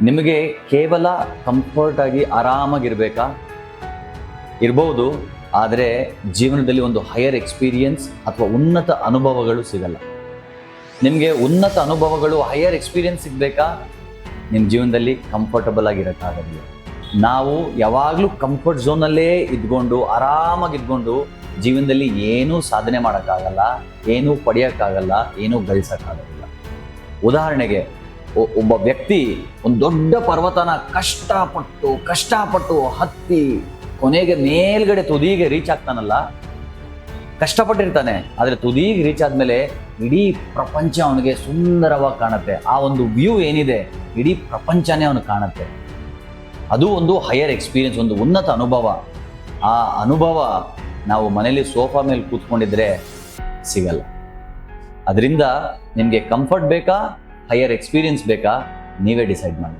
ನಿಮಗೆ ಕೇವಲ ಕಂಫರ್ಟ್ ಆಗಿ ಆರಾಮಾಗಿರ್ಬೇಕಾ? ಇರ್ಬೋದು, ಆದರೆ ಜೀವನದಲ್ಲಿ ಒಂದು ಹೈಯರ್ ಎಕ್ಸ್ಪೀರಿಯನ್ಸ್ ಅಥವಾ ಉನ್ನತ ಅನುಭವಗಳು ಸಿಗಲ್ಲ. ನಿಮಗೆ ಉನ್ನತ ಅನುಭವಗಳು, ಹೈಯರ್ ಎಕ್ಸ್ಪೀರಿಯನ್ಸ್ ಸಿಗಬೇಕಾ? ನಿಮ್ಮ ಜೀವನದಲ್ಲಿ ಕಂಫರ್ಟಬಲ್ ಆಗಿರೋಕ್ಕಾಗೋದಿಲ್ಲ. ನಾವು ಯಾವಾಗಲೂ ಕಂಫರ್ಟ್ ಝೋನಲ್ಲೇ ಇದ್ಕೊಂಡು ಆರಾಮಾಗಿದ್ಕೊಂಡು ಜೀವನದಲ್ಲಿ ಏನೂ ಸಾಧನೆ ಮಾಡೋಕ್ಕಾಗಲ್ಲ, ಏನೂ ಪಡೆಯೋಕ್ಕಾಗಲ್ಲ, ಏನೂ ಗಳಿಸೋಕ್ಕಾಗೋದಿಲ್ಲ. ಉದಾಹರಣೆಗೆ, ಒಬ್ಬ ವ್ಯಕ್ತಿ ಒಂದು ದೊಡ್ಡ ಪರ್ವತನ ಕಷ್ಟಪಟ್ಟು ಹತ್ತಿ ಕೊನೆಗೆ ಮೇಲ್ಗಡೆ ತುದಿಗೆ ರೀಚ್ ಆಗ್ತಾನಲ್ಲ, ಕಷ್ಟಪಟ್ಟಿರ್ತಾನೆ, ಆದರೆ ತುದಿಗೆ ರೀಚ್ ಆದಮೇಲೆ ಇಡೀ ಪ್ರಪಂಚ ಅವನಿಗೆ ಸುಂದರವಾಗಿ ಕಾಣುತ್ತೆ. ಆ ಒಂದು ವ್ಯೂ ಏನಿದೆ, ಇಡೀ ಪ್ರಪಂಚನೇ ಅವನಿಗೆ ಕಾಣುತ್ತೆ. ಅದು ಒಂದು ಹೈಯರ್ ಎಕ್ಸ್ಪೀರಿಯನ್ಸ್, ಒಂದು ಉನ್ನತ ಅನುಭವ. ಆ ಅನುಭವ ನಾವು ಮನೇಲಿ ಸೋಫಾ ಮೇಲೆ ಕೂತ್ಕೊಂಡಿದ್ರೆ ಸಿಗಲ್ಲ. ಅದರಿಂದ ನಿಮಗೆ ಕಂಫರ್ಟ್ ಬೇಕಾ, ಹೈಯರ್ ಎಕ್ಸ್ಪೀರಿಯನ್ಸ್ ಬೇಕಾ, ನೀವೇ ಡಿಸೈಡ್ ಮಾಡಿ.